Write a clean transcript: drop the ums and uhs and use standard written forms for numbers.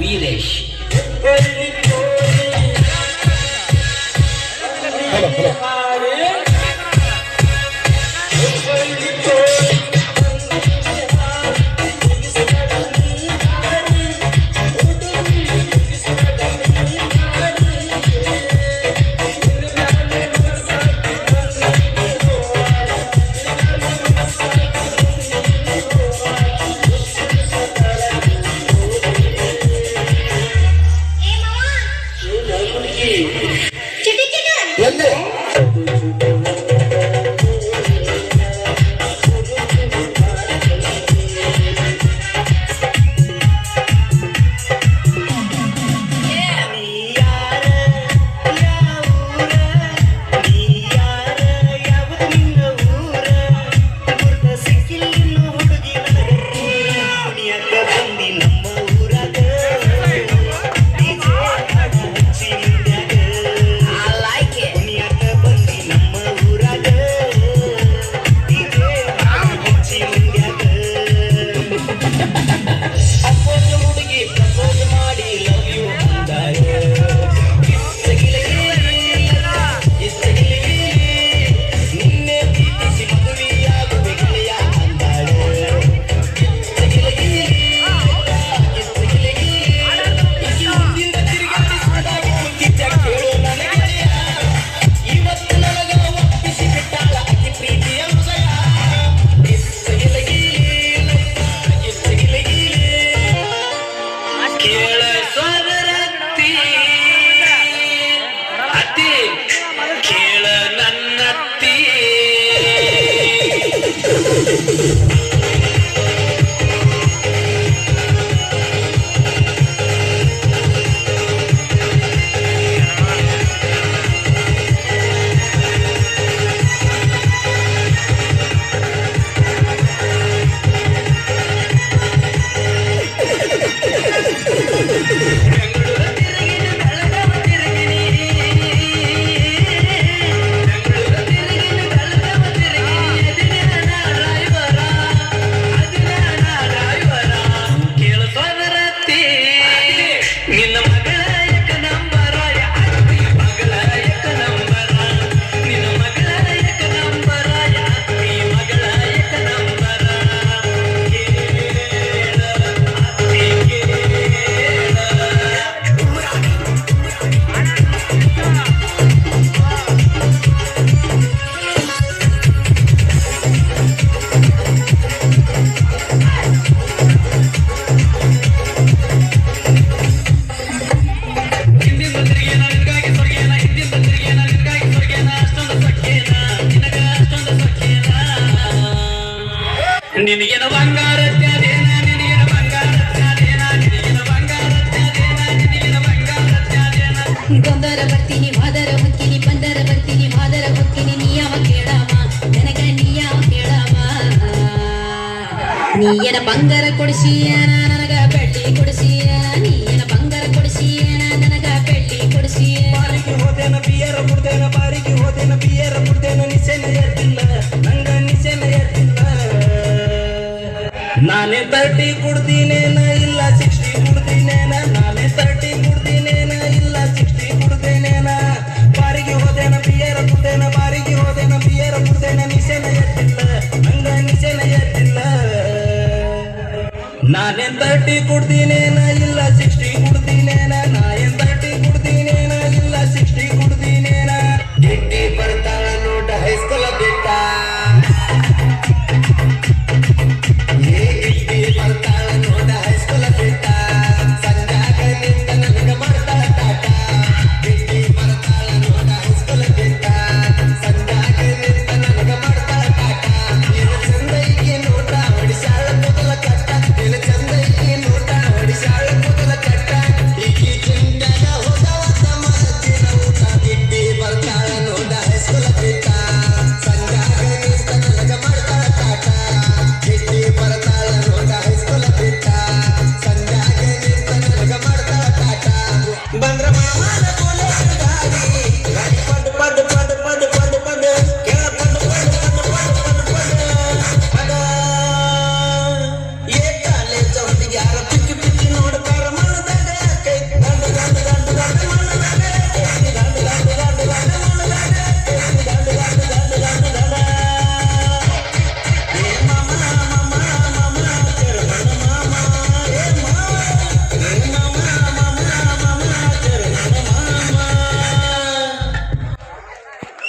ವೀರೇಶ್. ನಿನಗೇನ ಬಂಗಾರ ತ್ಯಾದೇನ ನಿನಗೇನ ಬಂಗಾರ ತ್ಯಾದೇನ ನಿನಗೇನ ಬಂಗಾರ ತ್ಯಾದೇನ ನಿನಗೇನ ಬಂಗಾರ ತ್ಯಾದೇನ ಗೊಂದರ ಬರ್ತೀನಿ ಮಾದರ ಹೊಕ್ಕಿನಿ ಬಂದರ ಬರ್ತೀನಿ ಮಾದರ ಹೊಕ್ಕಿನಿ ನೀಯವ ಕೇಳವ ನನಗ ನೀಯವ ಕೇಳವ ನೀಯನ ಬಂಗಾರ ಕೊಡಿಸಿಯನ ನನಗ ಬೆಳ್ಳಿ ಕೊಡಿಸಿಯ ನೀಯನ ಬಂಗಾರ ಕೊಡಿಸಿಯನ ನನಗ ಬೆಳ್ಳಿ ಕೊಡಿಸಿಯ ಬಾರಿಗೆ ಹೋದೇನ ಬಿಯರ ಮುಡ್ದೇನ ಬಾರಿಗೆ ಹೋದೇನ ಬಿಯರ ಮುಡ್ದೇನ ನಿಸೆನ ಎತ್ತಿಲ್ಲ ನಂಗ ನಿಸೆನ ಎತ್ತಿಲ್ಲ ನಾನೇ 30 ಕುಡ್ದಿನೇನ ಇಲ್ಲ 60 ಕುಡ್ದಿನೇನ ನಾನೇ 30 ಕುಡ್ದಿನೇನ ಇಲ್ಲ 60 ಕುಡ್ದೇನೇನ ಬಾರಿಗೆ ಹೋದೇನ ಬಿಯರ ಮುಡ್ದೇನ ಬಾರಿಗೆ ಹೋದೇನ ಬಿಯರ ಮುಡ್ದೇನ ನಿಸೆನ ಎತ್ತಿಲ್ಲ ನಂಗ ನಿಸೆನ ಎತ್ತಿಲ್ಲ ನಾನೇ 30 ಕುಡ್ದಿನೇನ ಇಲ್ಲ 60 ಕುಡ್ದಿನೇನ ನಾನೇ 30 ಕುಡ್ದಿನೇನ ಇಲ್ಲ 60 ಕುಡ್ದಿನೇನ ಗಿಟ್ಟಿ ಬರ್ತಾಳ ನೋಡ ಹೈಸ್ಕೂಲ ಬಿಟ್ಟ ಬರ್ತಾಳ ನೋಡ ಹೈಸ್ಕೂಲ ಬಿಟ್ಟ ಸಂಜಾಗ ನಿಂತ ನನಗ ಮಾಡ್ತಾಳ ಟಾಟ ಗಿಟ್ಟಿ ಬರ್ತಾಳ ನೋಡ ಹೈಸ್ಕೂಲ ಬಿಟ್ಟ ಸಂಜಾಗ ನಿಂತ ನನಗ ಮಾಡ್ತಾಳ ಟಾಟ ನೀನು ಚಂದೈಗೆ ನೋಟ ಹೊಡಿಸಾಳ ಕೂದಲ ಕಟ್ಟ ನೀನು ಚಂದೈಗೆ ನೋಟ ಹೊಡಿಸಾಳ ಕೂದಲ ಕಟ್ಟ ಈಕಿ ಚಿಂದಾಗ ಹೋದವ ಸಮಾಜಿನ ಊಟ ಗಿಟ್ಟಿ ಬರ್ತಾಳ ನೋಡ ಹೈಸ್ಕೂಲ ಬಿಟ್ಟ ಸಂಜಾಗ ನಿಂತ ನನಗ ಮಾಡ್ತಾಳ ಟಾಟ ಗಿಟ್ಟಿ ಬರ್ತಾಳ ನೋಡ ಹೈಸ್ಕೂಲ ಬಿಟ್ಟ ಸಂಜಾಗ ನಿಂತ ನನಗ ಮಾಡ್ತಾಳ ಟಾಟ ಬಂದ್ರ ಮಾಮನ